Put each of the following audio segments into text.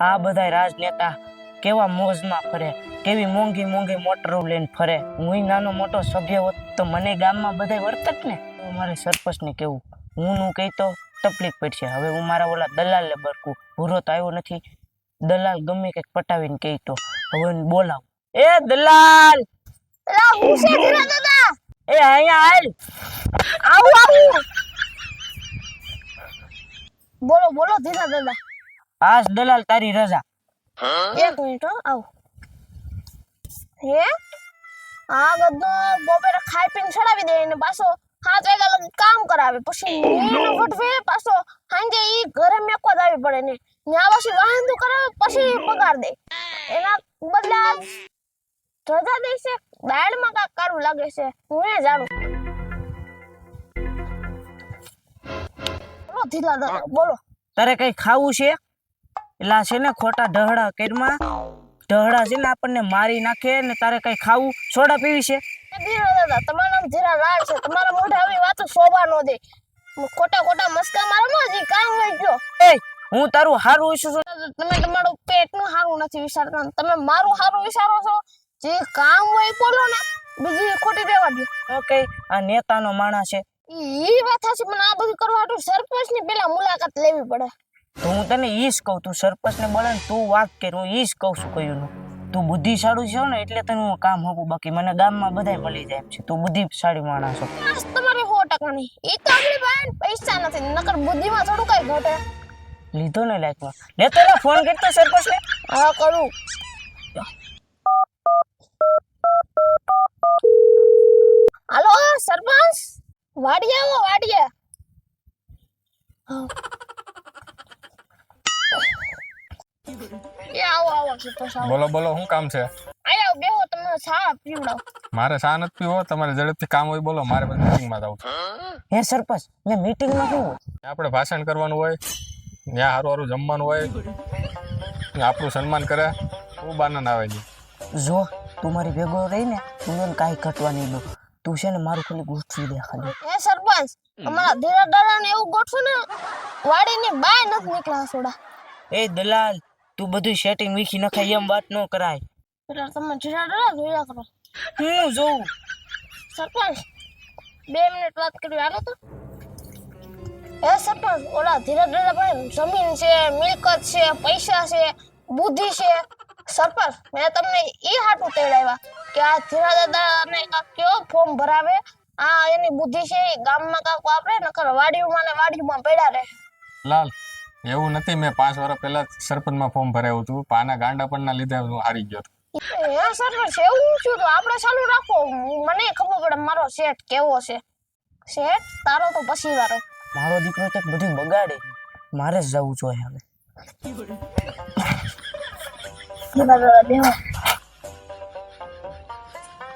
આ બધાય રાજનેતા કેવા મોજમાં ફરે, કેવી મોંઘી મોંઘી મોટરો લઈને ફરે. હું નાનો મોટો સભ્ય હોત તો મને ગામમાં બધાય વર્તત ને. મારે સરપંચને કેવું, હું નું કહી તો તકલીફ પડશે. હવે હું મારા ઓલા દલાલને બરકું, ભૂરો તો આવ્યો નથી. દલાલ ગમે કંઈક પટાવીને કહી તો હવે બોલાવ. એ દલાલ, એ અહીંયા હાલ. બોલો બોલો ધીરા દાદા. આજ દલાલ તારી રજા. એક મિનિટ હો, આવ. હે આ ગદ્દો બપોરે ખાઈ પીને ચડાવી દે ને પાછો 7 વાગ્યા લગી કામ કરાવે, પછી એનો વટવે પાછો સાંજે ઈ ઘરે મેકવા જ આવી પડે ને ન્યા પછી વાહન કરાવે પછી પગાર દે. એના બદલે રજા દેશે. દાળમાં કાક કાળું લાગે છે, હું એ જાણું. બોલો ધીરા દાદા બોલો. તારે કઈ ખાવું છે? એલા છે ને ખોટા ઢહડા કરમાં, ઢહડા છે ને આપણને મારી નાખે. ને તારે કઈ ખાવું? સોડા પીવી છે? ધીરા દાદા તમારું નામ ધીરા લાલ છે, તમારા મોઢે આવી વાતો શોભા નો દે. ખોટા ખોટા મસ્કા મારો જ કામ હોય ગયો. એ હું તારું હારું વિચારું છું. તમે તમારું પેટનું હારું નથી વિચારતા, તમે મારું હારું વિચારો છો. જે કામ હોય બોલો ને, બીજી ખોટી રહેવા દો. ઓકે, આ નેતાનો માણસ છે. ઈ વાત છે, પણ આ બધું કરવા હાટુ સરપંચની પેલા મુલાકાત લેવી પડે. તો હું તને ઈજ કહું, તું સરપંચને બોલે ને તું વાત કર. હું ઈજ કહું છું કયું તું બુદ્ધિશાળી છો ને એટલે તને હું કામ આપું. બાકી મને ગામમાં બધાય મળી જાય એમ છે. તું બુદ્ધિશાળી માણસ છો. તમારી 100% ની. ઈ તો આપણી પાસે પૈસા નથી, નકર બુદ્ધિમાં થોડું કઈ ઘટે. લીધો ને લાઈકમાં લેતો ને ફોન કરતો સરપંચને. હા કરું. હાલો સરપંચ, વાડીએ આવો વાડીએ. એ આવો આવો સરપંચ આવો. બોલો બોલો, શું કામ છે? આયો બેહો, તમને ચા પીવડાવ. મારે ચા નથી પીવો, તમારે ઝડપથી કામ હોય બોલો. મારે બધી મીટિંગમાં જાવું છે. હે સરપંચ, મેં મીટિંગમાં શું હોય? આપણે ભાષણ કરવાનું હોય, ત્યાં હારું હારું જમવાનું હોય, ત્યાં આપણું સન્માન કરે. ખૂબ આનંદ આવે છે. જો તું મારી ભેગો રહી ને, તું એને કાંઈ ઘટવા નહીં દો. તું છે ને મારું ખાલી ગોઠવી દે ખાલી. એ સરપંચ, અમારા ધીરા દાદાને એવું ગોઠવો ને વાડીની બાય નથી નીકળ્યા સોડા. એ દલાલ, તું બધું સેટિંગ વીખી નખાય એમ વાત ન કરાય. એટલે તમે ધીરા દાદા જોયા કરો. હું જોઉં સરપંચ 2 મિનિટ વાત કરી આલો તો. એ સરપંચ, ઓલા ધીરા દાદા પાસે જમીન છે, મિલકત છે, પૈસા છે, બુદ્ધિ છે. સરપંચ, મેં તમને ઈ હાટું તેડાવ્યા કે આ ધીરા દાદાને કાક કયો ફોર્મ ભરાવે. આ એની બુદ્ધિ છે, એ ગામમાં કાક વાપરે, નકર વાડીમાં ને વાડીમાં પડ્યા રહે. લાલ, એવું નથી. મેં 5 વર્ષ પહેલા સરપંચમાં ફોર્મ ભરાયું હતું. પાના ગાંડા પણ ના લીધે હું હારી ગયો હતો. હે સરપંચ, એવું શું? તો આપણે ચાલુ રાખો, મને ખબર પડે મારો સેટ કેવો છે. સેટ તારો તો પછી વારો. મારો દીકરો તો બધું બગાડે. મારે જ જવું જોઈએ હવે.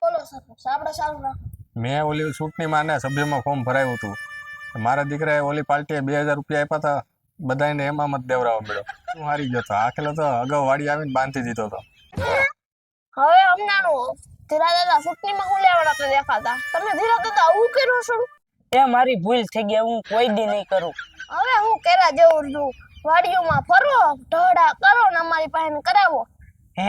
બોલો સરપંચ, આપણે ચાલુ રાખો. મેં ઓલી ચૂંટણીમાં ને સભ્યમાં ફોર્મ ભરાયું હતું. મારા દીકરાએ ઓલી પાર્ટીએ 2000 રૂપિયા આપ્યા હતા. બધાને એમાં મત દેવરાવા મળ્યો. હું હારી ગયો હતો. આખેલો તો અગાઉ વાડી આવીને બાંધી દીધો હતો. હવે હમણાંનું ધીરા દાદા ચૂંટણીમાં હું લેવાના તો દેખાતા. તમે ધીરા દાદા આવું કર્યું છો? એ મારી ભૂલ થઈ ગઈ, હું કોઈ દી નહીં કરું. હવે હું કેરા જેવું છું. વાડીઓમાં ફરો, ઢહડા કરો ને અમારી પાસે કરાવો. હે